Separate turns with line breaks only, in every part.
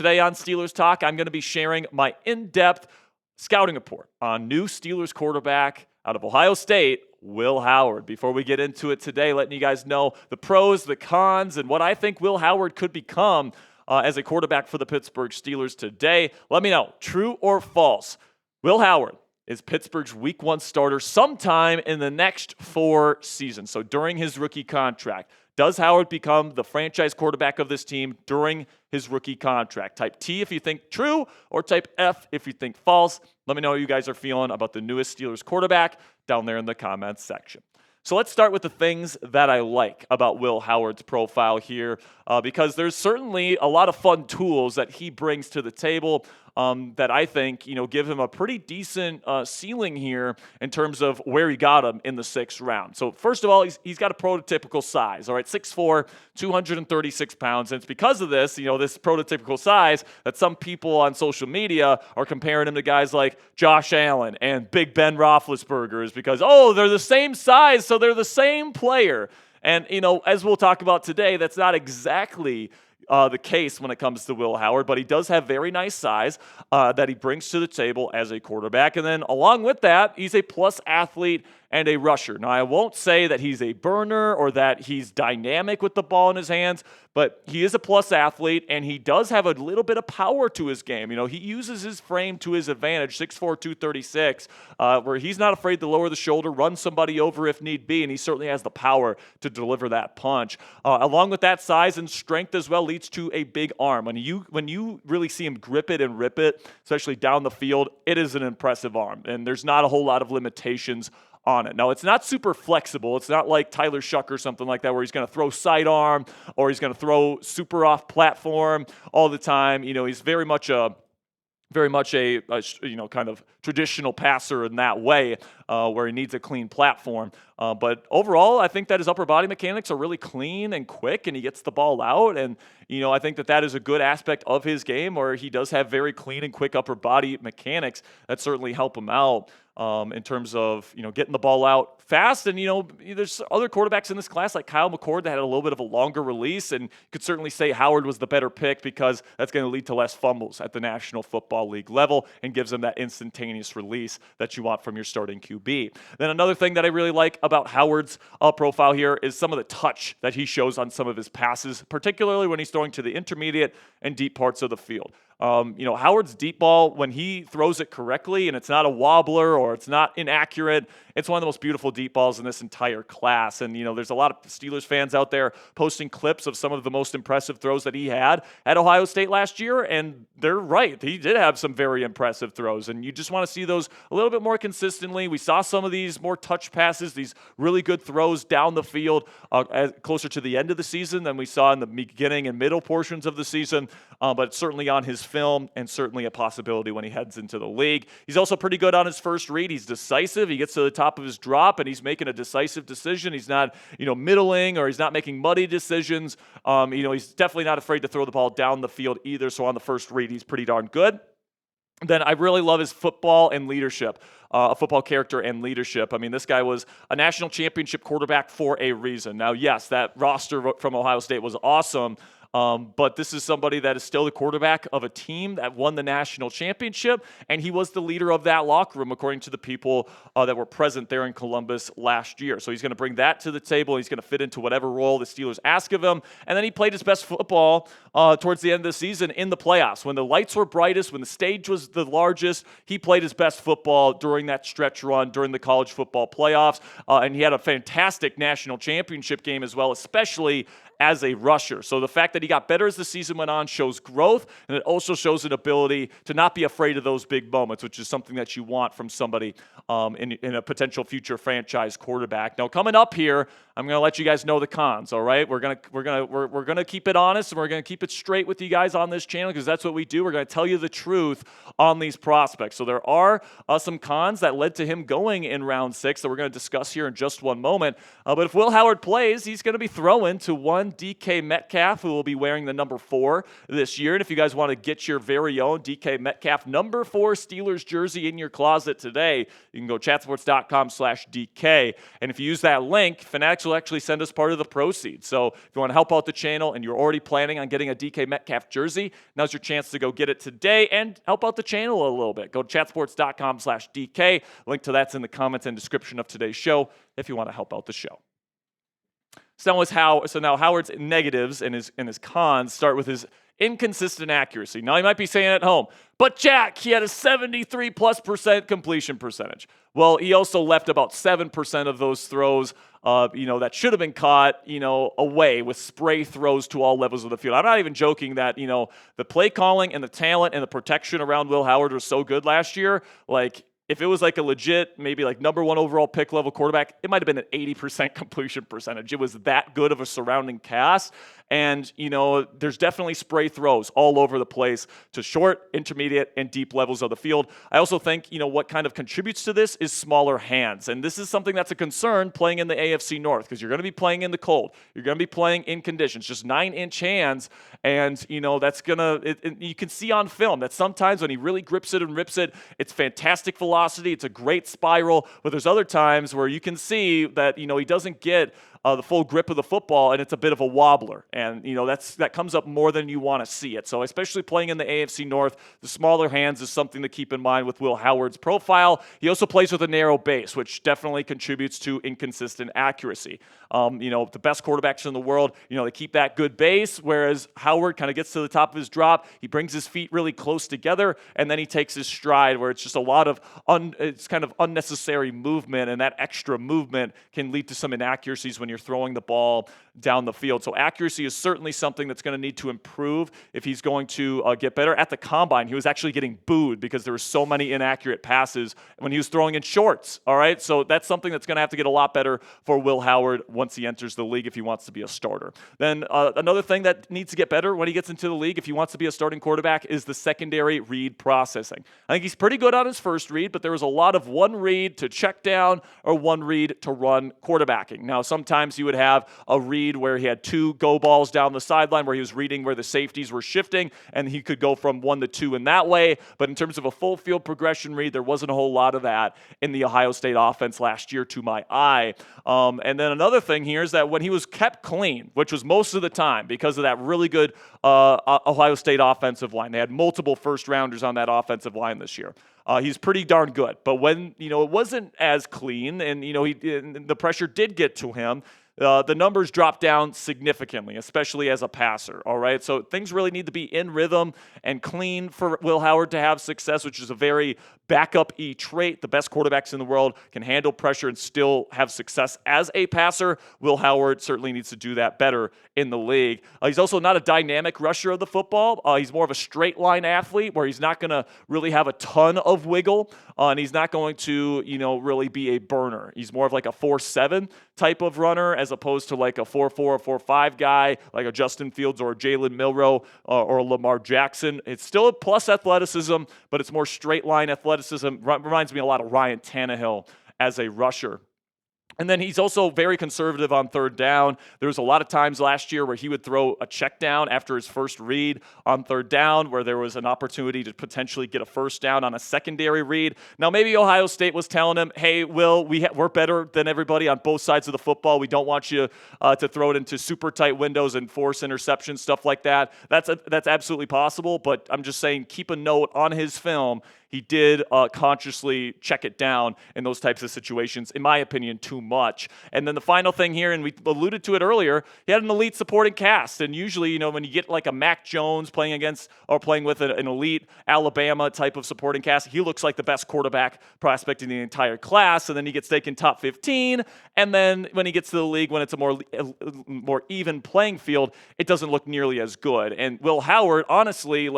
Today on Steelers Talk, I'm going to be sharing my in-depth scouting report on new Steelers quarterback out of Ohio State, Will Howard. Before we get into it today, letting you guys know the pros, the cons, and what I think Will Howard could become as a quarterback for the Pittsburgh Steelers today. Let me know, true or false, Will Howard is Pittsburgh's Week 1 starter sometime in the next 4 seasons. So during his rookie contract, does Howard become the franchise quarterback of this team during his rookie contract? Type T if you think true, or type F if you think false. Let me know how you guys are feeling about the newest Steelers quarterback down there in the comments section. So let's start with the things that I like about Will Howard's profile here, because there's certainly a lot of fun tools that he brings to the table that I think, give him a pretty decent ceiling here in terms of where he got him in the 6th round. So first of all, he's got a prototypical size, all right, 6'4", 236 pounds. And it's because of this, this prototypical size that some people on social media are comparing him to guys like Josh Allen and Big Ben Roethlisberger, is because, they're the same size, so they're the same player. And, as we'll talk about today, that's not exactly the case when it comes to Will Howard, but he does have very nice size that he brings to the table as a quarterback. And then along with that, he's a plus athlete and a rusher. Now, I won't say that he's a burner or that he's dynamic with the ball in his hands, but he is a plus athlete, and he does have a little bit of power to his game. He uses his frame to his advantage, 6'4", 236, where he's not afraid to lower the shoulder, run somebody over if need be, and he certainly has the power to deliver that punch. Along with that, size and strength as well leads to a big arm. When you really see him grip it and rip it, especially down the field, it is an impressive arm, and there's not a whole lot of limitations on it. Now, it's not super flexible. It's not like Tyler Shuck or something like that where he's going to throw sidearm or he's going to throw super off platform all the time. He's very much a kind of traditional passer in that way, where he needs a clean platform. But overall, I think that his upper body mechanics are really clean and quick, and he gets the ball out. And, I think that is a good aspect of his game, where he does have very clean and quick upper body mechanics that certainly help him out in terms of, getting the ball out fast. And, there's other quarterbacks in this class like Kyle McCord that had a little bit of a longer release, and you could certainly say Howard was the better pick because that's going to lead to less fumbles at the National Football League level and gives them that instantaneous release that you want from your starting QB. Then another thing that I really like about Howard's profile here is some of the touch that he shows on some of his passes, particularly when he's throwing to the intermediate and deep parts of the field. Howard's deep ball, when he throws it correctly and it's not a wobbler or it's not inaccurate, it's one of the most beautiful deep balls in this entire class. And, there's a lot of Steelers fans out there posting clips of some of the most impressive throws that he had at Ohio State last year. And they're right. He did have some very impressive throws. And you just want to see those a little bit more consistently. We saw some of these more touch passes, these really good throws down the field closer to the end of the season than we saw in the beginning and middle portions of the season. But certainly on his film, and certainly a possibility when he heads into the league. He's also pretty good on his first read. He's decisive. He gets to the top of his drop, and he's making a decisive decision. He's not, middling, or he's not making muddy decisions. He's definitely not afraid to throw the ball down the field either. So on the first read, he's pretty darn good. Then I really love his football and leadership, football character and leadership. I mean, this guy was a national championship quarterback for a reason. Now, yes, that roster from Ohio State was awesome, but this is somebody that is still the quarterback of a team that won the national championship, and he was the leader of that locker room, according to the people that were present there in Columbus last year. So he's going to bring that to the table. He's going to fit into whatever role the Steelers ask of him. And then he played his best football towards the end of the season in the playoffs. When the lights were brightest, when the stage was the largest, he played his best football during that stretch run during the college football playoffs. And he had a fantastic national championship game as well, especially as a rusher. So the fact that he got better as the season went on shows growth, and it also shows an ability to not be afraid of those big moments, which is something that you want from somebody in a potential future franchise quarterback. Now, coming up here, I'm going to let you guys know the cons. All right, we're gonna keep it honest, and we're going to keep it straight with you guys on this channel, because that's what we do. We're going to tell you the truth on these prospects. So there are some cons that led to him going in round 6 that we're going to discuss here in just one moment. But if Will Howard plays, he's going to be throwing to one one DK Metcalf, who will be wearing the number 4 this year. And if you guys want to get your very own DK Metcalf number 4 Steelers jersey in your closet today, you can go chatsports.com/DK. And if you use that link, Fanatics will actually send us part of the proceeds. So if you want to help out the channel and you're already planning on getting a DK Metcalf jersey, now's your chance to go get it today and help out the channel a little bit. Go to chatsports.com/DK. Link to that's in the comments and description of today's show if you want to help out the show. So now Howard's negatives and his cons start with his inconsistent accuracy. Now, you might be saying at home, but Jack, he had a 73+% completion percentage. Well, he also left about 7% of those throws, that should have been caught, away with spray throws to all levels of the field. I'm not even joking that, the play calling and the talent and the protection around Will Howard was so good last year. Like, if it was like a legit, maybe like number 1 overall pick level quarterback, it might have been an 80% completion percentage. It was that good of a surrounding cast. And, there's definitely spray throws all over the place to short, intermediate, and deep levels of the field. I also think, what kind of contributes to this is smaller hands. And this is something that's a concern playing in the AFC North, because you're going to be playing in the cold. You're going to be playing in conditions, just 9-inch hands. And, that's going to, you can see on film that sometimes when he really grips it and rips it, it's fantastic velocity. It's a great spiral. But there's other times where you can see that, he doesn't get the full grip of the football, and it's a bit of a wobbler. And, that comes up more than you want to see it. So especially playing in the AFC North, the smaller hands is something to keep in mind with Will Howard's profile. He also plays with a narrow base, which definitely contributes to inconsistent accuracy. The best quarterbacks in the world, they keep that good base, whereas Howard kind of gets to the top of his drop. He brings his feet really close together, and then he takes his stride, where it's just a lot of it's kind of unnecessary movement, and that extra movement can lead to some inaccuracies when you're throwing the ball down the field. So accuracy is certainly something that's going to need to improve if he's going to get better. At the combine, he was actually getting booed because there were so many inaccurate passes when he was throwing in shorts. All right, so that's something that's going to have to get a lot better for Will Howard once he enters the league if he wants to be a starter. Then another thing that needs to get better when he gets into the league if he wants to be a starting quarterback is the secondary read processing. I think he's pretty good on his first read, but there was a lot of one read to check down or one read to run quarterbacking. Now, sometimes he would have a read where he had 2 go balls down the sideline where he was reading where the safeties were shifting, and he could go from 1 to 2 in that way. But in terms of a full field progression read, there wasn't a whole lot of that in the Ohio State offense last year to my eye. And then another thing here is that when he was kept clean, which was most of the time because of that really good Ohio State offensive line, they had multiple first-rounders on that offensive line this year. He's pretty darn good. But when, it wasn't as clean and, the pressure did get to him, the numbers drop down significantly, especially as a passer, all right? So things really need to be in rhythm and clean for Will Howard to have success, which is a very backup-y trait. The best quarterbacks in the world can handle pressure and still have success as a passer. Will Howard certainly needs to do that better in the league. He's also not a dynamic rusher of the football. He's more of a straight-line athlete where he's not going to really have a ton of wiggle, and he's not going to, really be a burner. He's more of like a 4-7 type of runner as opposed to like a 4-4 or 4-5 guy like a Justin Fields or a Jalen Milroe or a Lamar Jackson. It's still a plus athleticism, but it's more straight line athleticism. Reminds me a lot of Ryan Tannehill as a rusher. And then he's also very conservative on third down. There was a lot of times last year where he would throw a check down after his first read on third down where there was an opportunity to potentially get a first down on a secondary read. Now, maybe Ohio State was telling him, hey, Will, we're better than everybody on both sides of the football. We don't want you to throw it into super tight windows and force interceptions, stuff like that. That's absolutely possible, but I'm just saying keep a note on his film. He did consciously check it down in those types of situations, in my opinion, too much. And then the final thing here, and we alluded to it earlier, he had an elite supporting cast. And usually, when you get like a Mac Jones playing against or playing with an elite Alabama type of supporting cast, he looks like the best quarterback prospect in the entire class. And then he gets taken top 15. And then when he gets to the league, when it's a more even playing field, it doesn't look nearly as good. And Will Howard, honestly,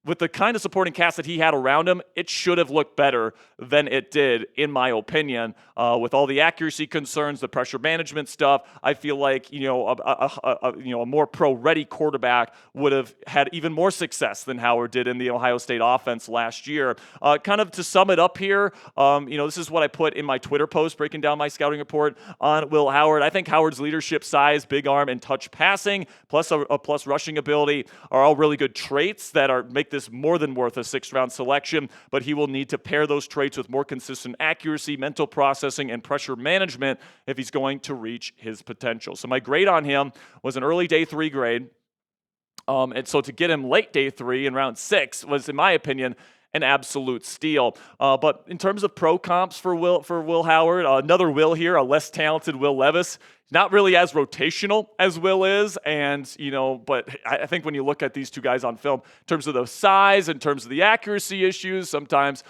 with the kind of supporting cast that he had around him, it should have looked better than it did, in my opinion. With all the accuracy concerns, the pressure management stuff, I feel like a more pro-ready quarterback would have had even more success than Howard did in the Ohio State offense last year. Kind of to sum it up here, this is what I put in my Twitter post breaking down my scouting report on Will Howard. I think Howard's leadership, size, big arm, and touch passing, plus a plus rushing ability, are all really good traits that make this more than worth a 6th-round selection, but he will need to pair those traits with more consistent accuracy, mental processing, and pressure management if he's going to reach his potential. So my grade on him was an early day 3 grade. And so to get him late day 3 in round 6 was, in my opinion, an absolute steal. But in terms of pro comps for Will Howard, another Will here, a less talented Will Levis. Not really as rotational as Will is, but I think when you look at these two guys on film, in terms of the size, in terms of the accuracy issues, sometimes,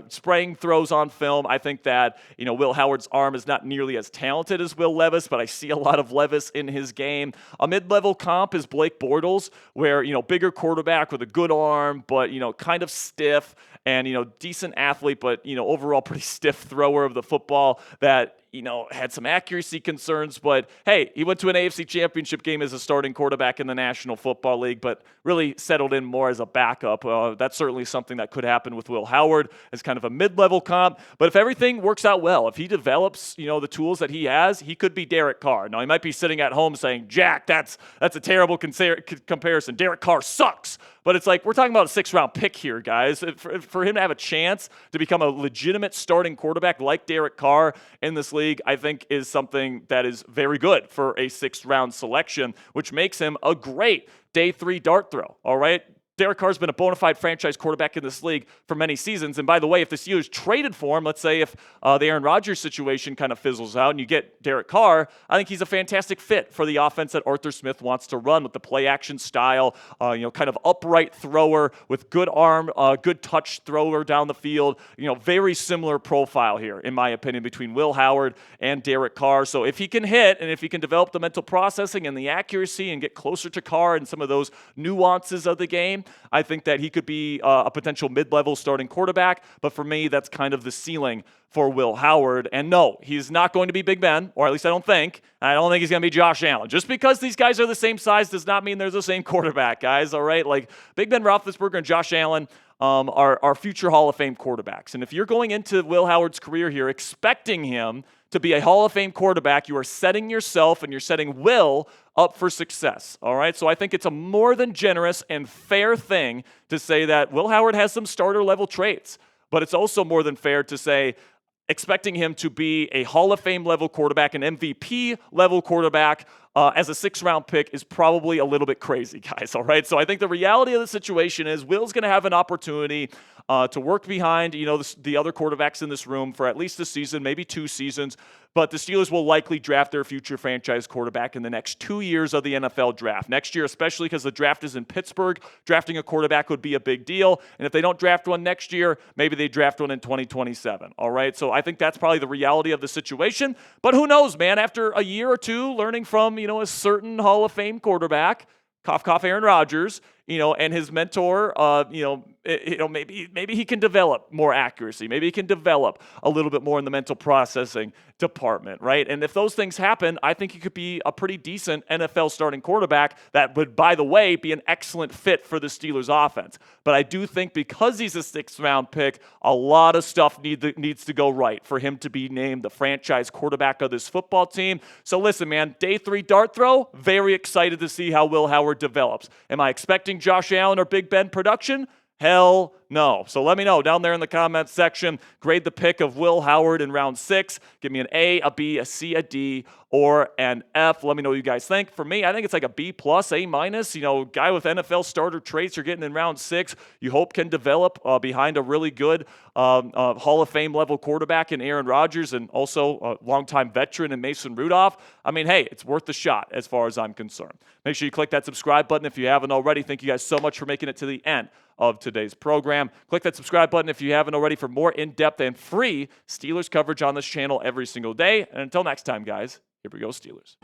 spraying throws on film, I think that, Will Howard's arm is not nearly as talented as Will Levis, but I see a lot of Levis in his game. A mid-level comp is Blake Bortles, where, bigger quarterback with a good arm, but, kind of stiff and, decent athlete, but, overall pretty stiff thrower of the football that, had some accuracy concerns, but hey, he went to an AFC Championship game as a starting quarterback in the National Football League, but really settled in more as a backup. That's certainly something that could happen with Will Howard as kind of a mid-level comp, but if everything works out well, if he develops, the tools that he has, he could be Derek Carr. Now, he might be sitting at home saying, Jack, that's a terrible comparison. Derek Carr sucks. But it's like, we're talking about a 6th-round pick here, guys. For him to have a chance to become a legitimate starting quarterback like Derek Carr in this league, I think is something that is very good for a 6th-round selection, which makes him a great day 3 dart throw, all right? Derek Carr's been a bona fide franchise quarterback in this league for many seasons. And by the way, if the Steelers traded for him, let's say if the Aaron Rodgers situation kind of fizzles out and you get Derek Carr, I think he's a fantastic fit for the offense that Arthur Smith wants to run with the play action style, kind of upright thrower with good arm, good touch thrower down the field. Very similar profile here, in my opinion, between Will Howard and Derek Carr. So if he can hit and if he can develop the mental processing and the accuracy and get closer to Carr and some of those nuances of the game, I think that he could be a potential mid-level starting quarterback, but for me, that's kind of the ceiling for Will Howard. And no, he's not going to be Big Ben, or at least I don't think. I don't think he's going to be Josh Allen. Just because these guys are the same size does not mean they're the same quarterback, guys, all right? Like, Big Ben Roethlisberger and Josh Allen are future Hall of Fame quarterbacks. And if you're going into Will Howard's career here expecting him to be a Hall of Fame quarterback, you are setting yourself and you're setting Will up for success, all right? So I think it's a more than generous and fair thing to say that Will Howard has some starter-level traits, but it's also more than fair to say expecting him to be a Hall of Fame-level quarterback, an MVP-level quarterback, as a 6th-round pick is probably a little bit crazy, guys, all right? So I think the reality of the situation is Will's going to have an opportunity to work behind, the other quarterbacks in this room for at least a season, maybe 2 seasons, but the Steelers will likely draft their future franchise quarterback in the next 2 years of the NFL draft. Next year, especially because the draft is in Pittsburgh, drafting a quarterback would be a big deal, and if they don't draft one next year, maybe they draft one in 2027, all right? So I think that's probably the reality of the situation, but who knows, man? After a year or two learning from, a certain Hall of Fame quarterback, cough, cough, Aaron Rodgers, and his mentor, maybe he can develop more accuracy. Maybe he can develop a little bit more in the mental processing department, right? And if those things happen, I think he could be a pretty decent NFL starting quarterback that would, by the way, be an excellent fit for the Steelers offense. But I do think because he's a 6th-round pick, a lot of stuff needs to go right for him to be named the franchise quarterback of this football team. So listen, man, day 3 dart throw, very excited to see how Will Howard develops. Am I expecting Josh Allen or Big Ben production? Hell no. So let me know down there in the comments section. Grade the pick of Will Howard in round 6. Give me an A, a B, a C, a D, or an F. Let me know what you guys think. For me, I think it's like a B+, A-. Guy with NFL starter traits you're getting in round 6, you hope can develop behind a really good Hall of Fame level quarterback in Aaron Rodgers and also a longtime veteran in Mason Rudolph. I mean, hey, it's worth the shot as far as I'm concerned. Make sure you click that subscribe button if you haven't already. Thank you guys so much for making it to the end of today's program. Click that subscribe button if you haven't already for more in-depth and free Steelers coverage on this channel every single day. And until next time, guys, here we go, Steelers.